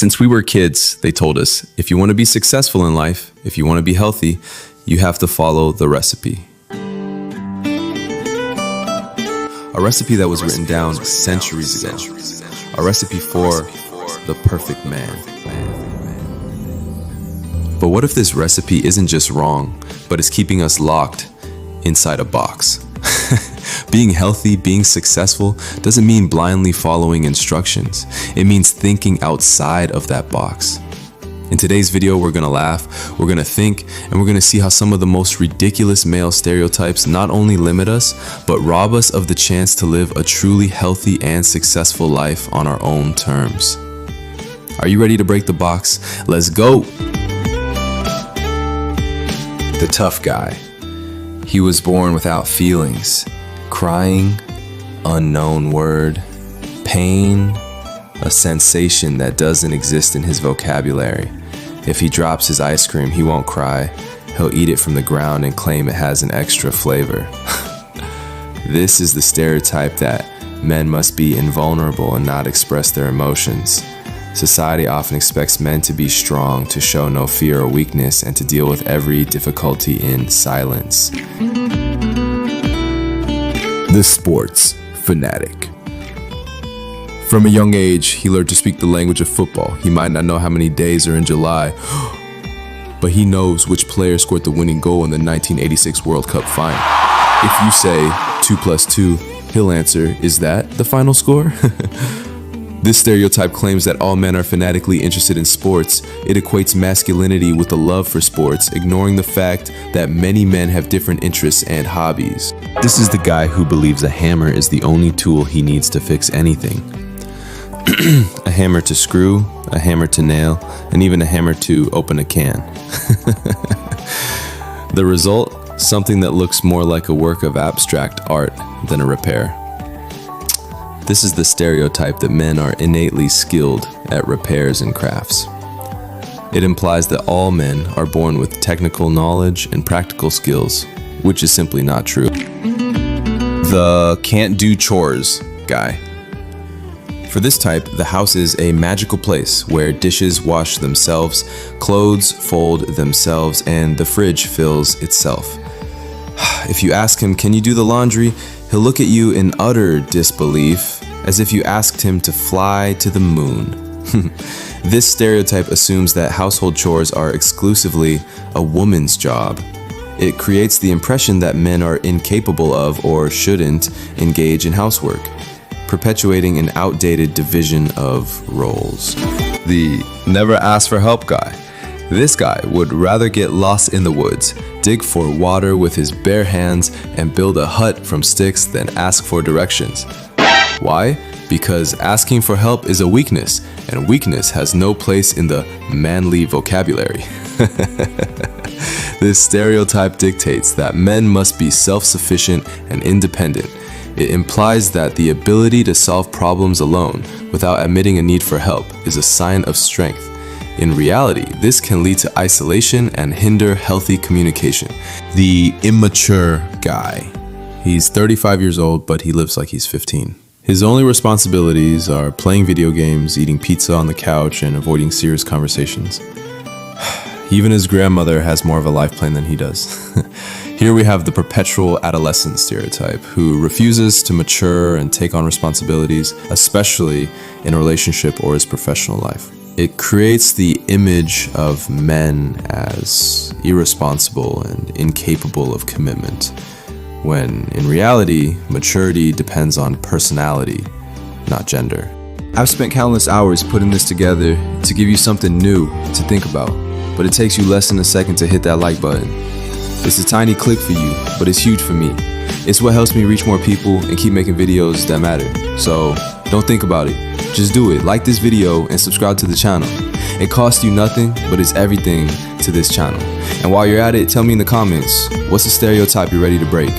Since we were kids, they told us, if you want to be successful in life, if you want to be healthy, you have to follow the recipe. A recipe that was written down centuries ago. A recipe for the perfect man. But what if this recipe isn't just wrong, but is keeping us locked inside a box? Being healthy, being successful doesn't mean blindly following instructions. It means thinking outside of that box. In today's video, we're gonna laugh, we're gonna think, and we're gonna see how some of the most ridiculous male stereotypes not only limit us, but rob us of the chance to live a truly healthy and successful life on our own terms. Are you ready to break the box? Let's go! The tough guy. He was born without feelings. Crying, unknown word, pain, a sensation that doesn't exist in his vocabulary. If he drops his ice cream, he won't cry. He'll eat it from the ground and claim it has an extra flavor. This is the stereotype that men must be invulnerable and not express their emotions. Society often expects men to be strong, to show no fear or weakness, and to deal with every difficulty in silence. The sports fanatic. From a young age, he learned to speak the language of football. He might not know how many days are in July, but he knows which player scored the winning goal in the 1986 World Cup final. If you say 2 + 2, he'll answer, "Is that the final score?" This stereotype claims that all men are fanatically interested in sports. It equates masculinity with a love for sports, ignoring the fact that many men have different interests and hobbies. This is the guy who believes a hammer is the only tool he needs to fix anything. A hammer to screw, a hammer to nail, and even a hammer to open a can. The result? Something that looks more like a work of abstract art than a repair. This is the stereotype that men are innately skilled at repairs and crafts. It implies that all men are born with technical knowledge and practical skills, which is simply not true. The can't do chores guy. For this type, the house is a magical place where dishes wash themselves, clothes fold themselves, and the fridge fills itself. If you ask him, "Can you do the laundry?" he'll look at you in utter disbelief, as if you asked him to fly to the moon. This stereotype assumes that household chores are exclusively a woman's job. It creates the impression that men are incapable of or shouldn't engage in housework, perpetuating an outdated division of roles. The never ask for help guy. This guy would rather get lost in the woods, dig for water with his bare hands, and build a hut from sticks than ask for directions. Why? Because asking for help is a weakness, and weakness has no place in the manly vocabulary. This stereotype dictates that men must be self-sufficient and independent. It implies that the ability to solve problems alone without admitting a need for help is a sign of strength. In reality, this can lead to isolation and hinder healthy communication. The immature guy. He's 35 years old, but he lives like he's 15. His only responsibilities are playing video games, eating pizza on the couch, and avoiding serious conversations. Even his grandmother has more of a life plan than he does. Here we have the perpetual adolescent stereotype, who refuses to mature and take on responsibilities, especially in a relationship or his professional life. It creates the image of men as irresponsible and incapable of commitment, when in reality, maturity depends on personality, not gender. I've spent countless hours putting this together to give you something new to think about, but it takes you less than a second to hit that like button. It's a tiny click for you, but it's huge for me. It's what helps me reach more people and keep making videos that matter. So don't think about it. Just do it. Like this video and subscribe to the channel. It costs you nothing, but it's everything to this channel. And while you're at it, tell me in the comments, what's the stereotype you're ready to break?